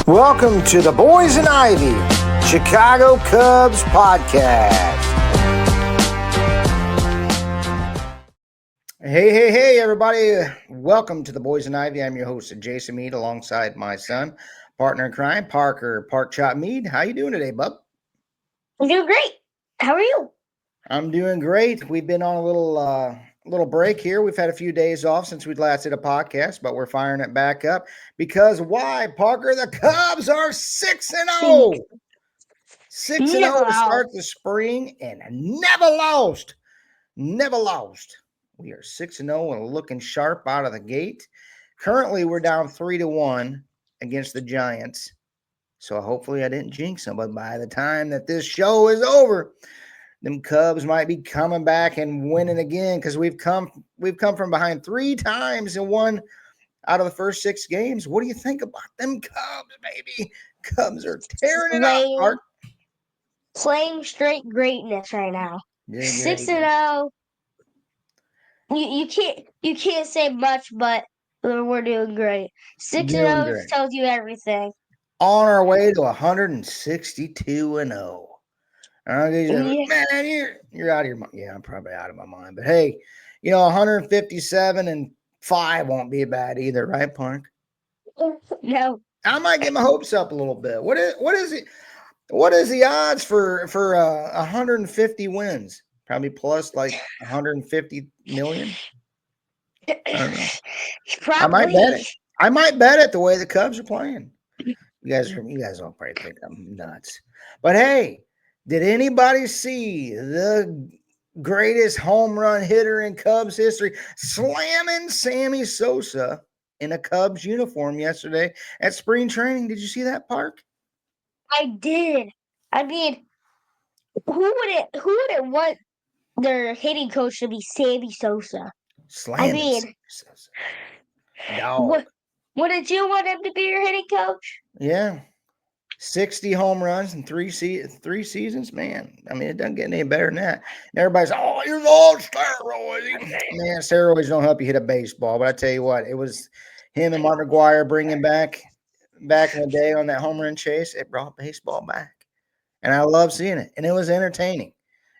Welcome to the Boys and Ivy Chicago Cubs podcast. Hey, everybody. Welcome to the Boys and Ivy. I'm your host, Jason Mead, alongside my son, partner in crime, Parker Park Chop Mead. How you doing today, bub? I'm doing great. How are you? I'm doing great. We've been on a little break here. We've had a few days off since we last did a podcast, but we're firing it back up because why, Parker? The Cubs are 6-0. 6-0 to start the spring and never lost. Never lost. We are 6-0 and looking sharp out of the gate. Currently, we're down 3-1 against the Giants. So hopefully I didn't jinx them, but by the time that this show is over, them Cubs might be coming back and winning again because we've come from behind 3 times and won out of the first 6 games. What do you think about them Cubs, baby? Cubs are tearing it up, Art. Playing straight greatness right now. 6-0. You can't say much, but we're doing great. 6-0 tells you everything. On our way to 162-0. Man, you're out of your mind. Yeah, I'm probably out of my mind. But hey, 157-5 won't be bad either, right, Park? No. I might get my hopes up a little bit. What is it? What is the odds for 150 wins? Probably plus like 150 million. I don't know. Probably. I might bet it the way the Cubs are playing. You guys all probably think I'm nuts. But hey, did anybody see the greatest home run hitter in Cubs history slamming Sammy Sosa in a Cubs uniform yesterday at spring training? Did you see that, Park? I did. I mean, who wouldn't want their hitting coach to be Sammy Sosa? Slamming Sosa. Dog. Wouldn't you want him to be your hitting coach? Yeah. 60 home runs in 3 seasons, man. I mean, it doesn't get any better than that. And everybody's, oh, you're on steroids. Man, steroids don't help you hit a baseball. But I tell you what, it was him and Mark McGwire bringing back in the day on that home run chase. It brought baseball back. And I love seeing it. And it was entertaining.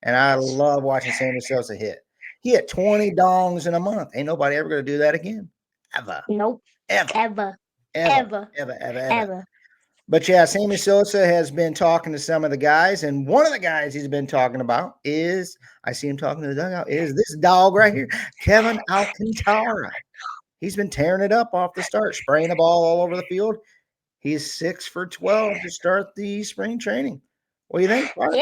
And I love watching Sammy Sosa hit. He hit 20 dongs in a month. Ain't nobody ever going to do that again. Ever. Nope. Ever. But yeah, Sammy Sosa has been talking to some of the guys, and one of the guys he's been talking about is, I see him talking to the dugout, is this dog right here, Kevin Alcantara. He's been tearing it up off the start, spraying the ball all over the field. He's 6 for 12 to start the spring training. What do you think, Mark?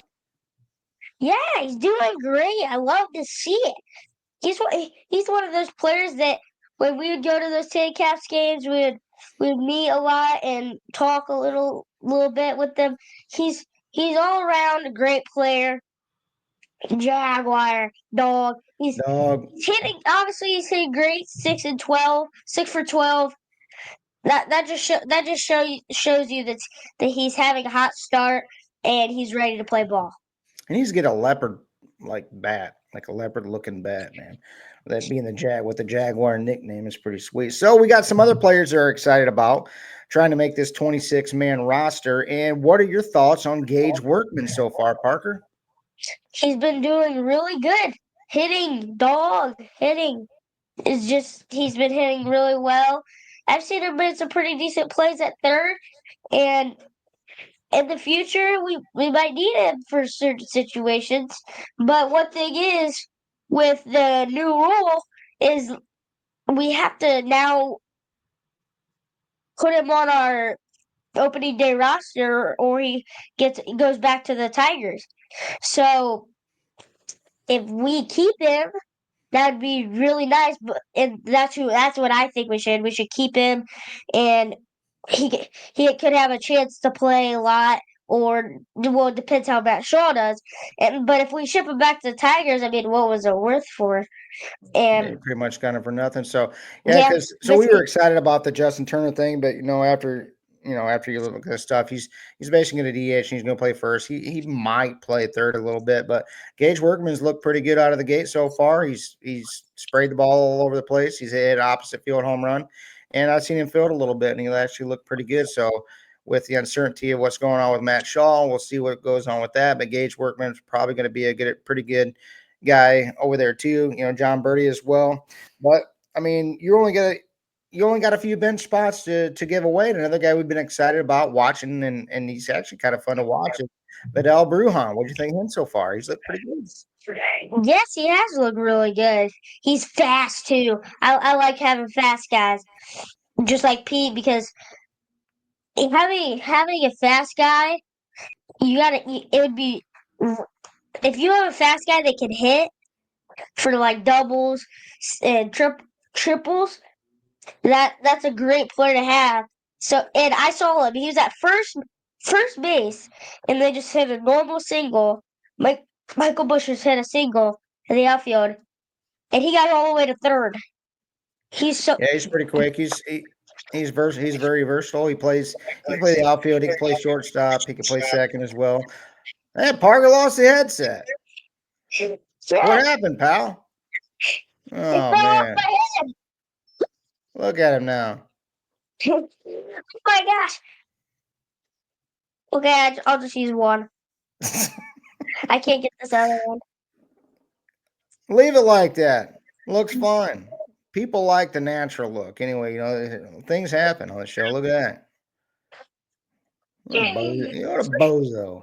Yeah, he's doing great. I love to see it. He's one of those players that when we would go to those Tin Caps games, we'd meet a lot and talk a little bit with them. He's all around a great player. Jaguar, dog. He's hitting. Obviously, he's hitting great. 6 for 12. That just shows you that he's having a hot start and he's ready to play ball. And he's get a leopard bat, like a leopard looking bat, man. That being with the Jaguar nickname is pretty sweet. So we got some other players that are excited about trying to make this 26-man roster. And what are your thoughts on Gage Workman so far, Parker? He's been doing really good. Hitting. He's been hitting really well. I've seen him make some pretty decent plays at third. And in the future, we might need him for certain situations. But one thing is, with the new rule, is we have to now put him on our opening day roster, or he goes back to the Tigers. So if we keep him, that'd be really nice. And that's what I think we should. We should keep him, and he could have a chance to play a lot. Or well, it depends how Matt Shaw does. But if we ship him back to the Tigers, I mean, what was it worth for? And pretty much got him for nothing. So yeah, we were excited about the Justin Turner thing, but after you look at this stuff, he's basically going to DH and he's going to play first. He might play third a little bit, but Gage Workman's looked pretty good out of the gate so far. He's sprayed the ball all over the place. He's hit opposite field home run, and I've seen him field a little bit, and he actually looked pretty good. So with the uncertainty of what's going on with Matt Shaw. We'll see what goes on with that. But Gage Workman's probably going to be a pretty good guy over there too. John Birdie as well. But I mean, you only got a few bench spots to give away. And another guy we've been excited about watching, and he's actually kind of fun to watch. Is Vidal Brujan. What do you think of him so far? He's looked pretty good. Yes, he has looked really good. He's fast too. I like having fast guys, just like Pete, because having a fast guy, it would be if you have a fast guy that can hit for like doubles and triples. That's a great player to have. So, and I saw him. He was at first base, and they just hit a normal single. Michael Bush just hit a single in the outfield, and he got all the way to third. He's pretty quick. He's very versatile. He can play the outfield. He can play shortstop. He can play second as well. Hey, Parker lost the headset. What happened, pal? Oh man! Look at him now. Oh my gosh! Okay, I'll just use one. I can't get this other one. Leave it like that. Looks fine. People like the natural look. Anyway, things happen on the show. Look at that. What a bozo.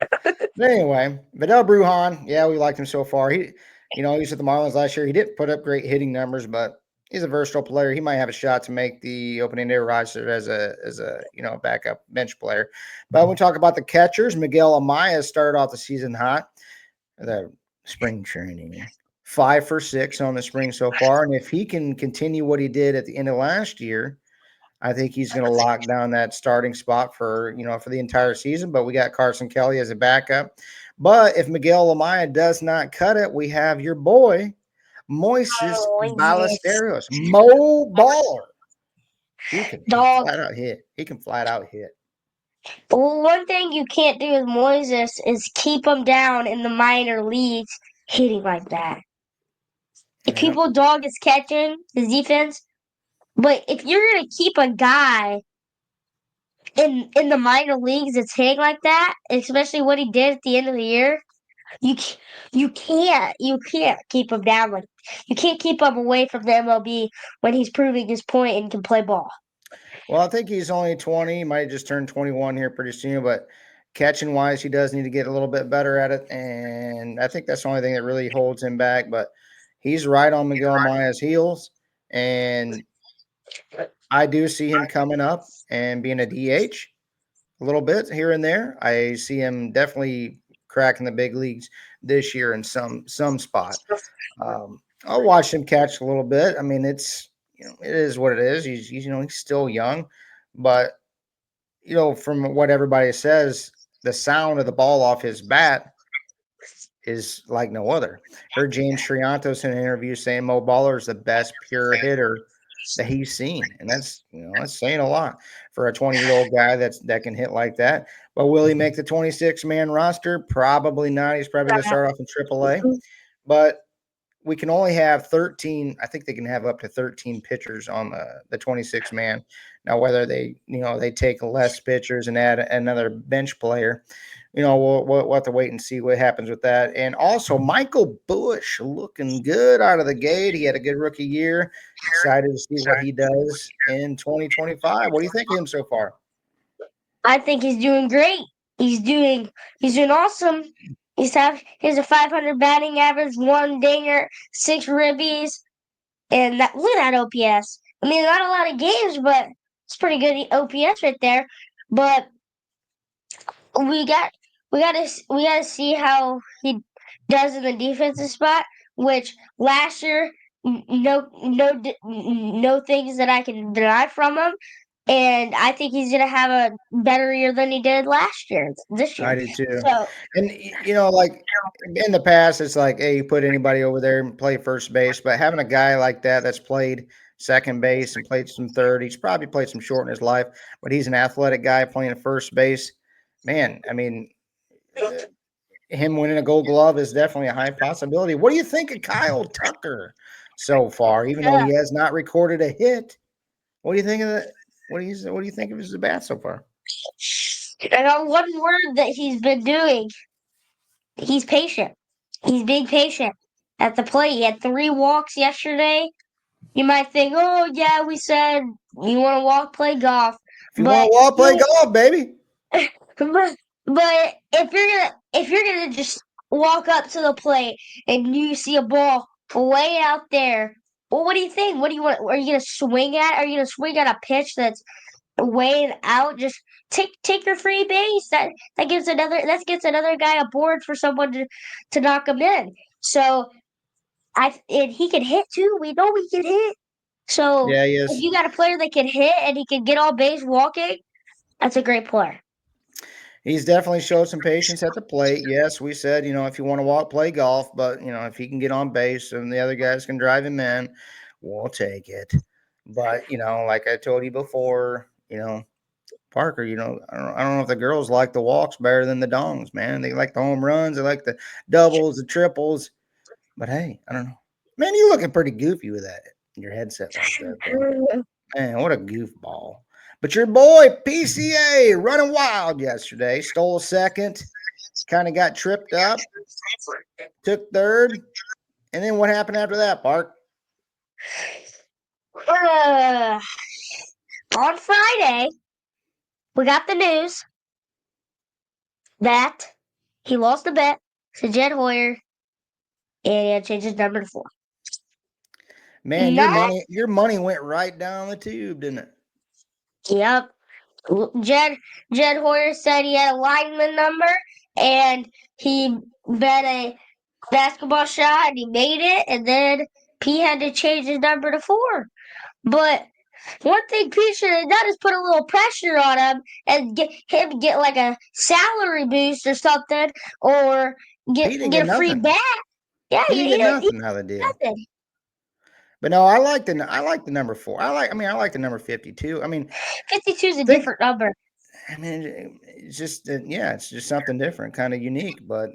But anyway, Vidal Brujan, yeah, we liked him so far. He was at the Marlins last year. He didn't put up great hitting numbers, but he's a versatile player. He might have a shot to make the opening day roster as a backup bench player. But when we talk about the catchers, Miguel Amaya started off the season hot. The spring training, 5 for 6 on the spring so far, and if he can continue what he did at the end of last year, I think he's going to lock down that starting spot for the entire season. But we got Carson Kelly as a backup. But if Miguel Amaya does not cut it, we have your boy Moises Ballesteros, Mo Baller. He can flat out hit. Well, one thing you can't do with Moises is keep him down in the minor leagues hitting like that. If people dog his catching, his defense, but if you're gonna keep a guy in the minor leagues that's hitting like that, especially what he did at the end of the year, you can't keep him down. Like you can't keep him away from the MLB when he's proving his point and can play ball. Well, I think he's only 20. He might just turn 21 here pretty soon, but catching wise, he does need to get a little bit better at it. And I think that's the only thing that really holds him back. But he's right on Miguel Amaya's heels. And I do see him coming up and being a DH a little bit here and there. I see him definitely cracking the big leagues this year in some spot. I'll watch him catch a little bit. I mean, it is what it is. He's still young, but from what everybody says, the sound of the ball off his bat is like no other. Heard James Triantos in an interview saying Mo Baller is the best pure hitter that he's seen, and that's saying a lot for a 20-year-old guy that can hit like that. But will he make the 26-man roster? Probably not. He's probably going to start off in AAA, but we can only have 13. I think they can have up to 13 pitchers on the 26-man. Now, whether they take less pitchers and add another bench player, we'll have to wait and see what happens with that. And also, Michael Busch looking good out of the gate. He had a good rookie year. Excited to see what he does in 2025. What do you think of him so far? I think he's doing great. He's doing awesome. He has a 500 batting average, 1 dinger, 6 ribbies, and look at that OPS. I mean, not a lot of games, but it's pretty good OPS right there. But we got to see how he does in the defensive spot. Which last year, no things that I can deny from him. And I think he's going to have a better year than he did this year. I do too. So, and, like in the past, it's like, hey, you put anybody over there and play first base. But having a guy like that's played second base and played some third, he's probably played some short in his life, but he's an athletic guy playing first base. Man, I mean, him winning a Gold Glove is definitely a high possibility. What do you think of Kyle Tucker so far, even though he has not recorded a hit? What do you think of that? What do you think of his bat so far? And on one word that he's been doing, he's patient. He's being patient at the plate. He had 3 walks yesterday. You might think, oh yeah, we said you want to walk, play golf, If you want but to walk, play you, golf, baby. but if you're gonna just walk up to the plate and you see a ball way out there, well, what do you think? What do you want? Are you gonna swing at? Are you gonna swing at a pitch that's way out? Just take your free base. That gets another guy aboard for someone to knock him in. So and he can hit too. We know he can hit. So Yeah, he if is. you got a player that can hit and he can get on base walking, that's a great player. He's definitely showed some patience at the plate. Yes, we said, if you want to walk, play golf, but if he can get on base and the other guys can drive him in, we'll take it. But like I told you before, Parker, I don't know if the girls like the walks better than the dongs, man. They like the home runs, they like the doubles, the triples. But hey, I don't know. Man, you looking pretty goofy with that your headset like that, though. Man, what a goofball. But your boy PCA running wild yesterday, stole second, kind of got tripped up, took third, and then what happened after that, Park? Uh, on Friday, we got the news that he lost a bet to Jed Hoyer and he had to change his number to 4. Man, your Not, money went right down the tube, didn't it? yep. Jed Hoyer said he had a lineman number and he bet a basketball shot and he made it, and then P had to change his number to 4. But one thing P should have done is put a little pressure on him and get like a salary boost or something, or He get didn't get get a free nothing. bat. Yeah, He didn't get he nothing out of the deal. nothing. But no, I like the number 4. I like the number 52. 52 is a Think different number. It's just it's just something different, kind of unique. But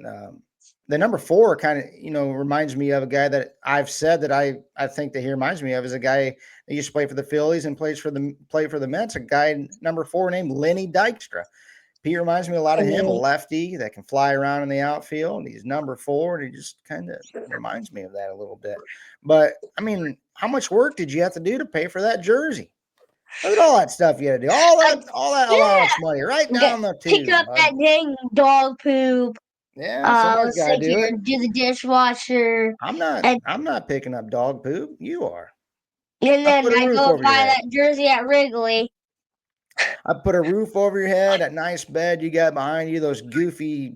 the number 4 kind of reminds me of a guy that I've said that I think that he reminds me of is a guy that used to play for the Phillies and played for the Mets. A guy number 4 named Lenny Dykstra. He reminds me a lot of him, a lefty that can fly around in the outfield. He's number 4, and he just kind of reminds me of that a little bit. But how much work did you have to do to pay for that jersey? Look at all that stuff you had to do. All that Yeah, allowance money right down the pick tube, up bud. that dang dog poop. Yeah, somebody's Let's got to say do you're it. gonna do the dishwasher, I'm not. and I'm not picking up dog poop. You are. and I then put a I roof go and over your buy head. that jersey at Wrigley. I put a roof over your head. That nice bed you got behind you. Those goofy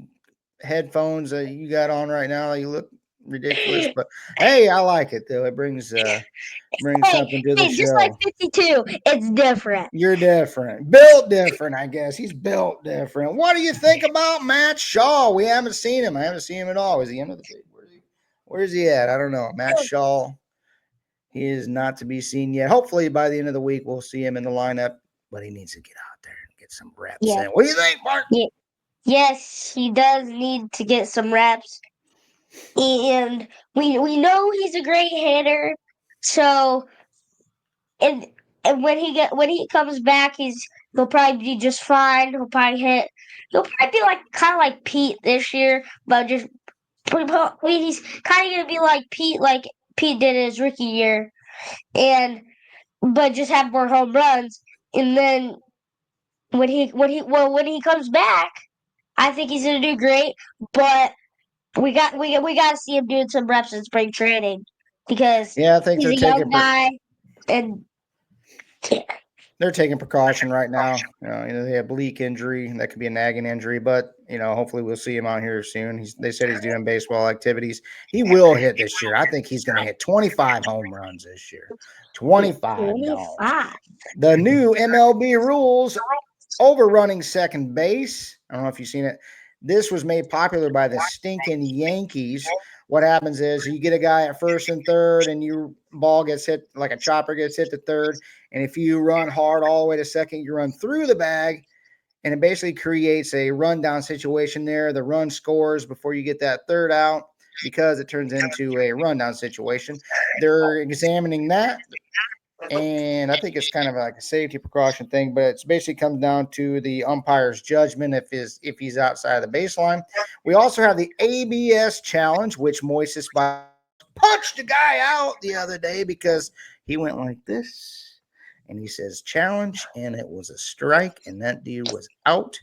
headphones that you got on right now. You look ridiculous, but hey, I like it though. It brings something to the Just like show. 52, it's different. You're different, built different. I guess he's built different. What do you think about Matt Shaw? We haven't seen him. I haven't seen him at all. Is he under the big? Where's he at? I don't know. Matt Shaw. He is not to be seen yet. Hopefully, by the end of the week, we'll see him in the lineup. But he needs to get out there and get some reps Yeah. in. What do you think, Mark? Yeah. Yes, he does need to get some reps, and we know he's a great hitter. So and and when he comes back, he'll probably be just fine. He'll probably be like kind of like Pete this year, but just he's kind of gonna be like Pete did his rookie year, and but just have more home runs. And then when he comes back, I think he's gonna do great. But we got to see him doing some reps in spring training because Yeah, I think he's they're a young guy, and taking precaution right now. They have bleak injury. That could be a nagging injury, but hopefully we'll see him out here soon. They said he's doing baseball activities. He will hit this year. I think he's going to hit 25 home runs this year. 25 dogs. 25. The new MLB rules overrunning second base. I don't know if you've seen it. This was made popular by the stinking Yankees. What happens is you get a guy at first and third, and your ball gets hit like a chopper gets hit to third. And if you run hard all the way to second, you run through the bag, and it basically creates a rundown situation there. The run scores before you get that third out because it turns into a rundown situation. They're examining that. and I think it's kind of like a safety precaution thing, but it's basically comes down to the umpire's judgment if he's outside of the baseline. We also have the ABS challenge, which Moises punched a guy out the other day because he went like this, and he says challenge, and it was a strike, and that dude was out.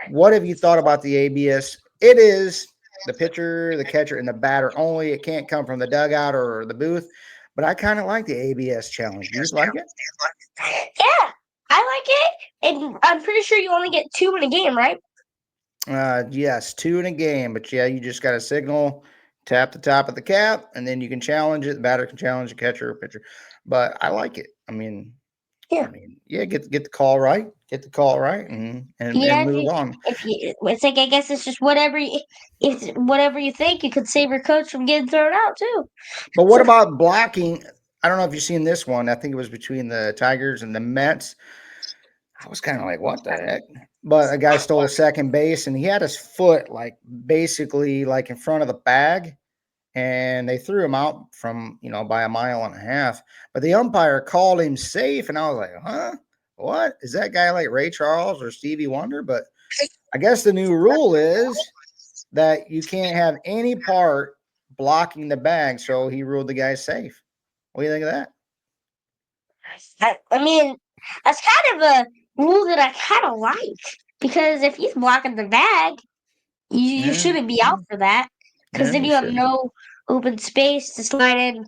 What have you thought about the ABS? It is the pitcher, the catcher, and the batter only. It can't come from the dugout or the booth. But I kind of like the ABS challenge. Do you like it? Yeah, I like it. And I'm pretty sure you only get 2 in a game, right? Yes, 2 in a game. But yeah, you just got to signal, tap the top of the cap, and then you can challenge it. The batter can challenge the catcher or pitcher. But I like it. Yeah, get the call right. Get the call right and move on. It's like, I guess it's just whatever you think, you could save your coach from getting thrown out too. But what about blocking? I don't know if you've seen this one. I think it was between the Tigers and the Mets. I was kind of like, what the heck? But a guy stole second base, and he had his foot basically in front of the bag, and they threw him out from by 1.5 miles. But the umpire called him safe, and I was like, huh? What? Is that guy like Ray Charles or Stevie Wonder? But I guess the new rule is that you can't have any part blocking the bag, so he ruled the guy safe. What do you think of that? I mean, that's kind of a rule that I kind of like, because if he's blocking the bag, you shouldn't be out for that, because then you have no open space to slide in,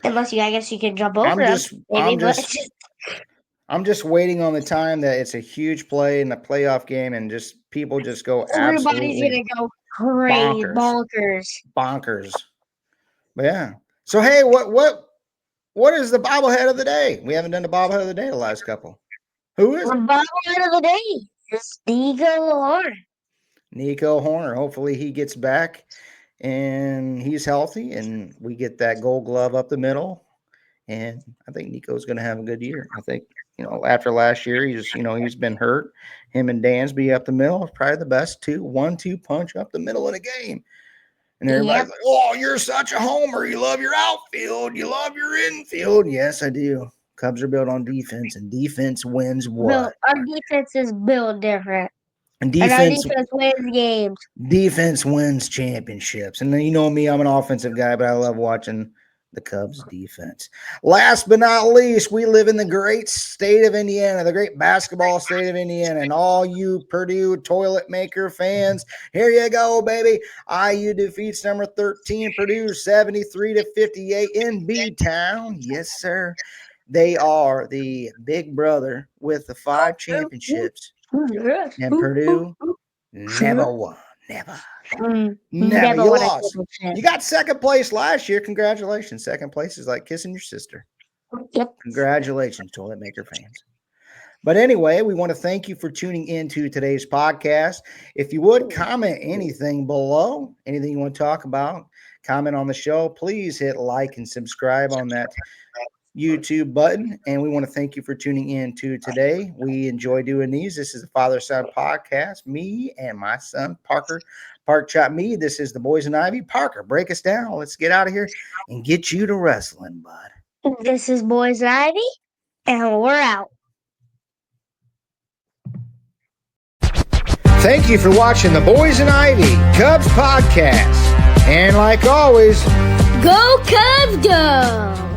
unless I guess you can jump over I'm just waiting on the time that it's a huge play in the playoff game and just people just go everybody's gonna go crazy bonkers. But yeah. So hey, what is the bobblehead of the day? We haven't done the bobblehead of the day the last couple. Who is the bobblehead of the day? It's Nico Hoerner. Nico Hoerner. Hopefully he gets back and he's healthy and we get that Gold Glove up the middle. And I think Nico's going to have a good year. I think, after last year, he's been hurt. Him and Dansby up the middle, probably the best 1-2 punch up the middle of the game. And everybody's like, oh, you're such a homer. You love your outfield. You love your infield. Yes, I do. Cubs are built on defense, and defense wins what? No, our defense is built different. And our defense wins games. Defense wins championships. And then you know me, I'm an offensive guy, but I love watching the Cubs defense. Last but not least, we live in the great state of Indiana, the great basketball state of Indiana, and all you Purdue toilet maker fans, here you go, baby. IU defeats number 13 Purdue 73-58 in B-Town. Yes, sir. They are the big brother with the 5 championships, and Purdue never won. Never. You lost. You got second place last year. Congratulations. Second place is like kissing your sister. Yep. Congratulations, toilet maker fans. But anyway, we want to thank you for tuning into today's podcast. If you would comment anything below, anything you want to talk about, comment on the show, please hit like and subscribe on that YouTube button. And we want to thank you for tuning in to today. We enjoy doing these. This is the Father-Son podcast. Me and my son, Parker, Park Chop Me. This is the Boys and Ivy. Parker, break us down. Let's get out of here and get you to wrestling, bud. This is Boys and Ivy, and we're out. Thank you for watching the Boys and Ivy Cubs podcast. And like always, go Cubs, go!